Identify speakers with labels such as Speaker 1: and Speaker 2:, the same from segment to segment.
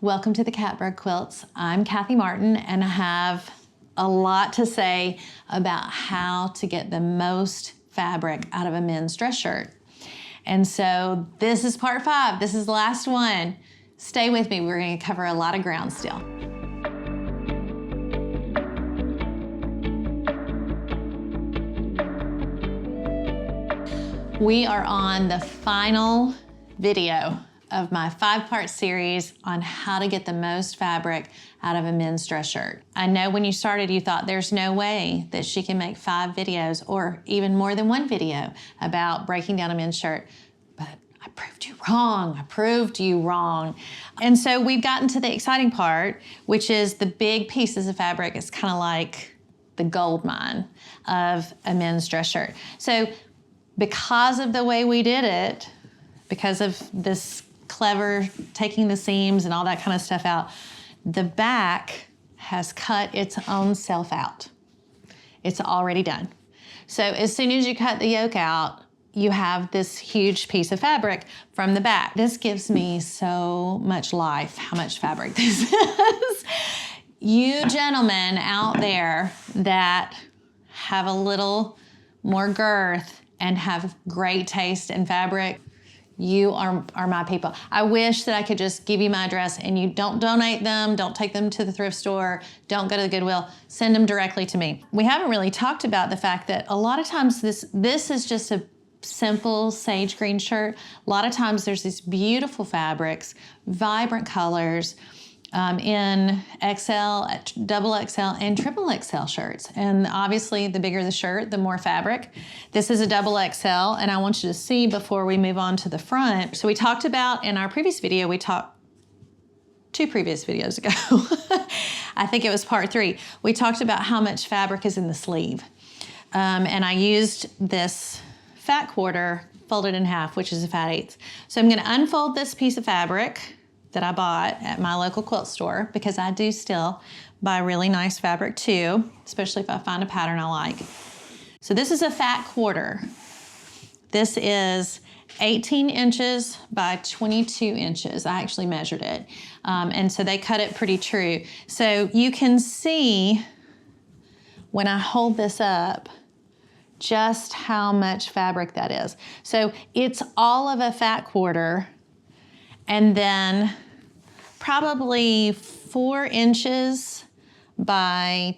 Speaker 1: Welcome to the Catbird Quilts. I'm Kathy Martin and I have a lot to say about how to get the most fabric out of a men's dress shirt. And so this is part 5. This is the last one. Stay with me. We're going to cover a lot of ground still. We are on the final video of my 5-part series on how to get the most fabric out of a men's dress shirt. I know when you started, you thought there's no way that she can make 5 videos or even more than 1 video about breaking down a men's shirt, but I proved you wrong. I proved you wrong. And so we've gotten to the exciting part, which is the big pieces of fabric. It's kind of like the gold mine of a men's dress shirt. So because of the way we did it, because of this clever taking the seams and all that kind of stuff out, the back has cut its own self out. It's already done. So as soon as you cut the yoke out, you have this huge piece of fabric from the back. This gives me so much life, how much fabric this is. You gentlemen out there that have a little more girth and have great taste in fabric, you are my people. I wish that I could just give you my address and you don't donate them, don't take them to the thrift store, don't go to the Goodwill, send them directly to me. We haven't really talked about the fact that a lot of times this is just a simple sage green shirt. A lot of times there's these beautiful fabrics, vibrant colors, in XL, double XL, and triple XL shirts. And obviously the bigger the shirt, the more fabric. This is a double XL, and I want you to see before we move on to the front. So we talked about in our previous video, we talked 2 previous videos ago, I think it was part 3, we talked about how much fabric is in the sleeve. And I used this fat quarter folded in half, which is a fat 1/8. So I'm gonna unfold this piece of fabric that I bought at my local quilt store, because I do still buy really nice fabric too, especially if I find a pattern I like. So this is a fat quarter. This is 18 inches by 22 inches. I actually measured it. And so they cut it pretty true. So you can see when I hold this up, just how much fabric that is. So it's all of a fat quarter, and then probably 4 to 5 inches by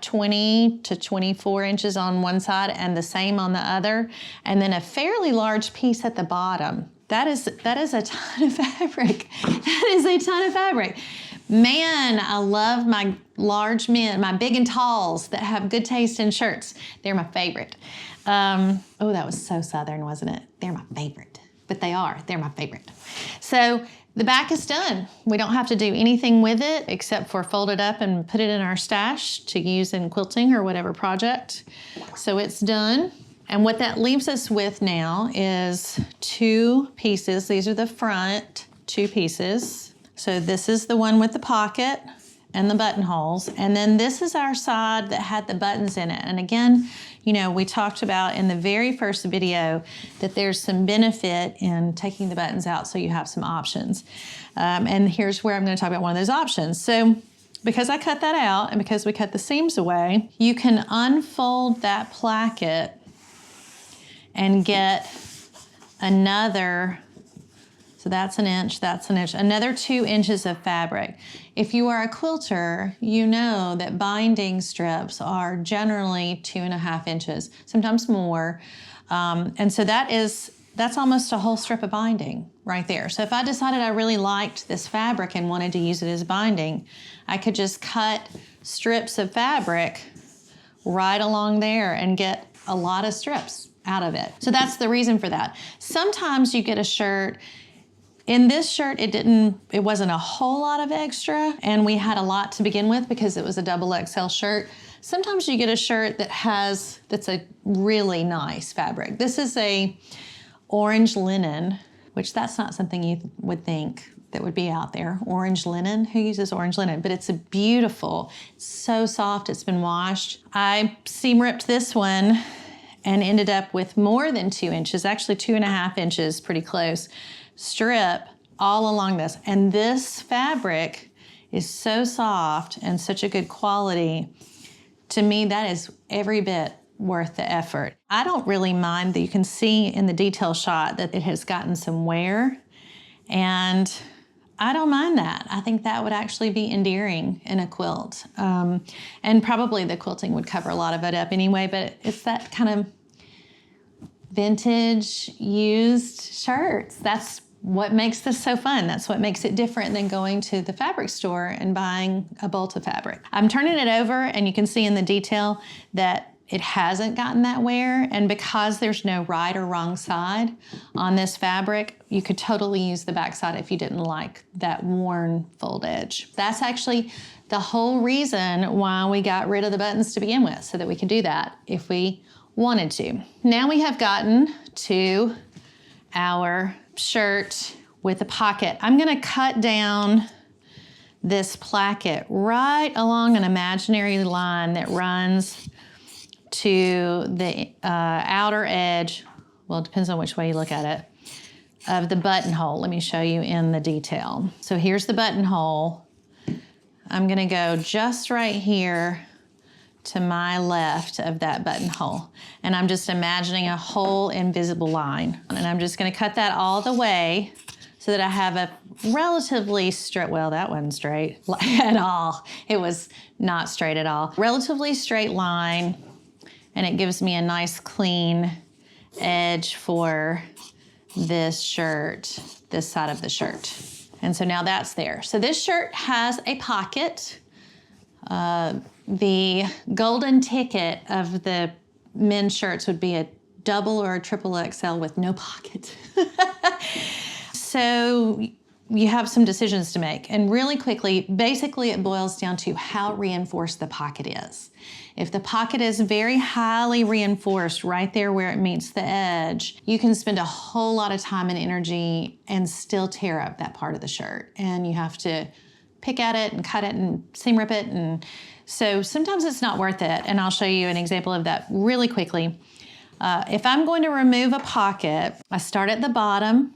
Speaker 1: 20 to 24 inches on one side and the same on the other, and then a fairly large piece at the bottom. That is a ton of fabric. That is a ton of fabric. Man, I love my large men, my big and talls that have good taste in shirts. They're my favorite. Oh, that was so Southern, wasn't it? They're my favorite. But they're my favorite. So the back is done. We don't have to do anything with it except for fold it up and put it in our stash to use in quilting or whatever project. So it's done. And what that leaves us with now is 2 pieces. These are the front 2 pieces. So this is the one with the pocket and the buttonholes. And then this is our side that had the buttons in it. And again, you know, we talked about in the very first video that there's some benefit in taking the buttons out so you have some options. And here's where I'm going to talk about one of those options. So because I cut that out and because we cut the seams away, you can unfold that placket and get another, so that's 1 inch, that's 1 inch, another 2 inches of fabric. If you are a quilter, you know that binding strips are generally 2.5 inches, sometimes more. And so that's almost a whole strip of binding right there. So if I decided I really liked this fabric and wanted to use it as binding, I could just cut strips of fabric right along there and get a lot of strips out of it. So that's the reason for that. Sometimes you get a shirt. In this shirt, it wasn't a whole lot of extra, and we had a lot to begin with because it was a double XL shirt. Sometimes you get a shirt that's a really nice fabric. This is a orange linen, which that's not something you would think that would be out there. Orange linen, who uses orange linen? But it's beautiful, it's so soft, it's been washed. I seam ripped this one and ended up with more than 2 inches, actually 2.5 inches, pretty close, strip all along this. And this fabric is so soft and such a good quality. To me, that is every bit worth the effort. I don't really mind that you can see in the detail shot that it has gotten some wear, and I don't mind that. I think that would actually be endearing in a quilt. And probably the quilting would cover a lot of it up anyway, but it's that kind of vintage used shirts. That's what makes this so fun. That's what makes it different than going to the fabric store and buying a bolt of fabric. I'm turning it over and you can see in the detail that it hasn't gotten that wear, and because there's no right or wrong side on this fabric, you could totally use the back side if you didn't like that worn fold edge. That's actually the whole reason why we got rid of the buttons to begin with, so that we could do that if we wanted to. Now we have gotten to our shirt with a pocket. I'm gonna cut down this placket right along an imaginary line that runs to the outer edge, well, it depends on which way you look at it, of the buttonhole. Let me show you in the detail. So here's the buttonhole. I'm gonna go just right here to my left of that buttonhole. And I'm just imagining a whole invisible line. And I'm just gonna cut that all the way so that I have a relatively straight, well, that wasn't straight at all. It was not straight at all. Relatively straight line, and it gives me a nice clean edge for this shirt, this side of the shirt. And so now that's there. So this shirt has a pocket. The golden ticket of the men's shirts would be a double or a triple XL with no pocket. So you have some decisions to make. And really quickly, basically it boils down to how reinforced the pocket is. If the pocket is very highly reinforced right there where it meets the edge, you can spend a whole lot of time and energy and still tear up that part of the shirt. And you have to pick at it and cut it and seam rip it. And so sometimes it's not worth it. And I'll show you an example of that really quickly. If I'm going to remove a pocket, I start at the bottom,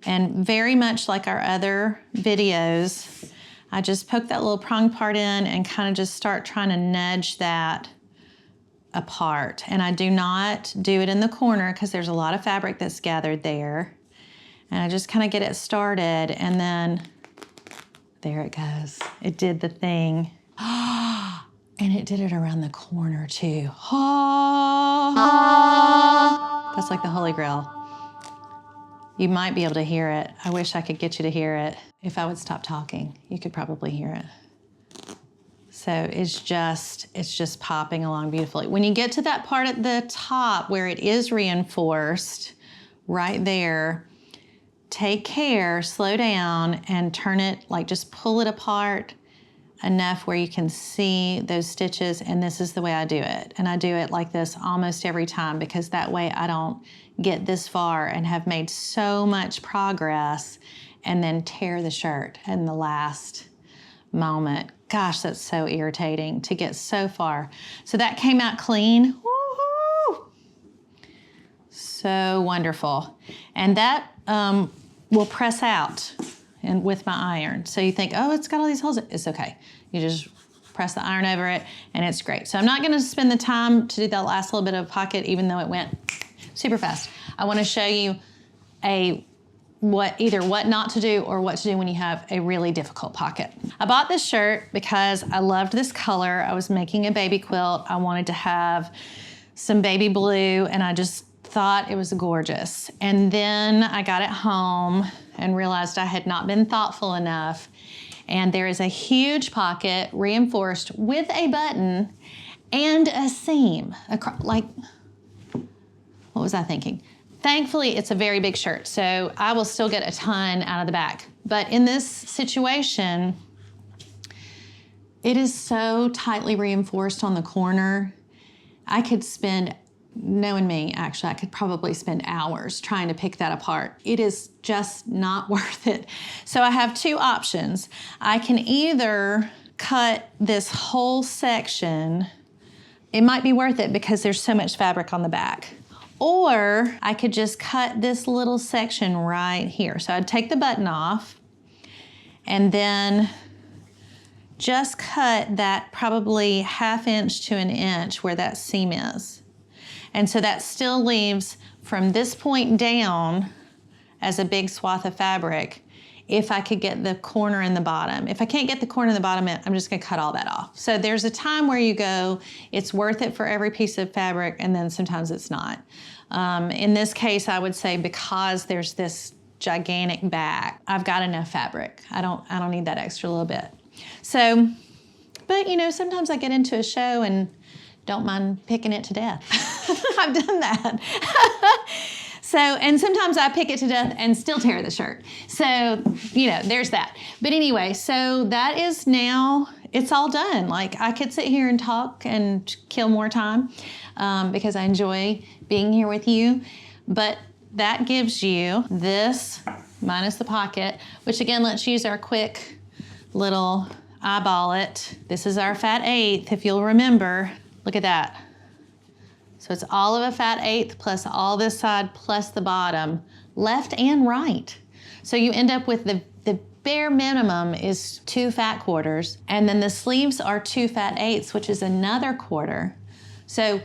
Speaker 1: and very much like our other videos, I just poke that little prong part in and kind of just start trying to nudge that apart. And I do not do it in the corner because there's a lot of fabric that's gathered there. And I just kind of get it started, and then there it goes. It did the thing. And it did it around the corner too. That's like the Holy Grail. You might be able to hear it. I wish I could get you to hear it. If I would stop talking, you could probably hear it. So it's just popping along beautifully. When you get to that part at the top where it is reinforced, right there, take care, slow down, and turn it, like just pull it apart enough where you can see those stitches, and this is the way I do it. And I do it like this almost every time, because that way I don't get this far and have made so much progress and then tear the shirt in the last moment. Gosh, that's so irritating to get so far. So that came out clean. Woo-hoo! So wonderful. And that will press out and with my iron. So you think, oh, it's got all these holes. It's okay. You just press the iron over it and it's great. So I'm not gonna spend the time to do that last little bit of pocket, even though it went super fast. I wanna show you either what not to do or what to do when you have a really difficult pocket. I bought this shirt because I loved this color. I was making a baby quilt. I wanted to have some baby blue, and I just thought it was gorgeous. And then I got it home and realized I had not been thoughtful enough. And there is a huge pocket reinforced with a button and a seam. Like, what was I thinking? Thankfully, it's a very big shirt, so I will still get a ton out of the back. But in this situation, it is so tightly reinforced on the corner. I could spend, knowing me, actually, I could probably spend hours trying to pick that apart. It is just not worth it. So I have two options. I can either cut this whole section. It might be worth it because there's so much fabric on the back. Or I could just cut this little section right here. So I'd take the button off and then just cut that probably 1/2 inch to 1 inch where that seam is. And so that still leaves from this point down as a big swath of fabric if I could get the corner and the bottom. If I can't get the corner and the bottom, I'm just gonna cut all that off. So there's a time where you go, it's worth it for every piece of fabric, and then sometimes it's not. In this case, I would say because there's this gigantic back, I've got enough fabric. I don't need that extra little bit. So, but you know, sometimes I get into a show and don't mind picking it to death. I've done that. So, and sometimes I pick it to death and still tear the shirt. So, you know, there's that. But anyway, so that is now, it's all done. Like I could sit here and talk and kill more time because I enjoy being here with you. But that gives you this minus the pocket, which again, let's use our quick little eyeball it. This is our fat 1/8, if you'll remember. Look at that. So it's all of a fat 1/8 plus all this side plus the bottom, left and right. So you end up with the bare minimum is 2 fat quarters, and then the sleeves are 2 fat 1/8, which is another quarter. So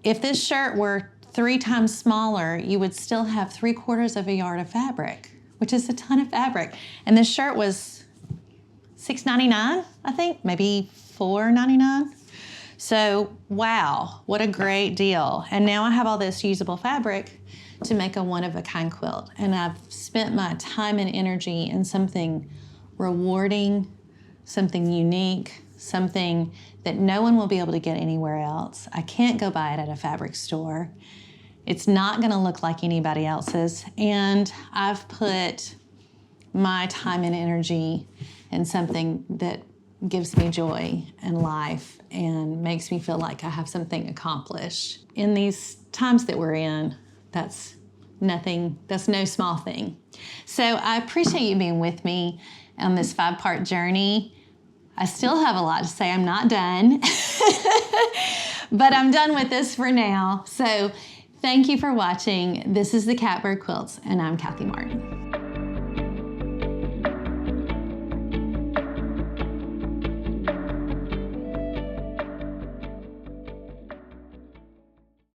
Speaker 1: if this shirt were 3 times smaller, you would still have 3/4 of a yard of fabric, which is a ton of fabric. And this shirt was $6.99, I think, maybe $4.99. So, wow, what a great deal. And now I have all this usable fabric to make a one-of-a-kind quilt. And I've spent my time and energy in something rewarding, something unique, something that no one will be able to get anywhere else. I can't go buy it at a fabric store. It's not gonna look like anybody else's. And I've put my time and energy in something that gives me joy and life and makes me feel like I have something accomplished. In these times that we're in, that's nothing, that's no small thing. So I appreciate you being with me on this 5-part journey. I still have a lot to say, I'm not done, but I'm done with this for now. So thank you for watching. This is the Catbird Quilts, and I'm Kathy Martin.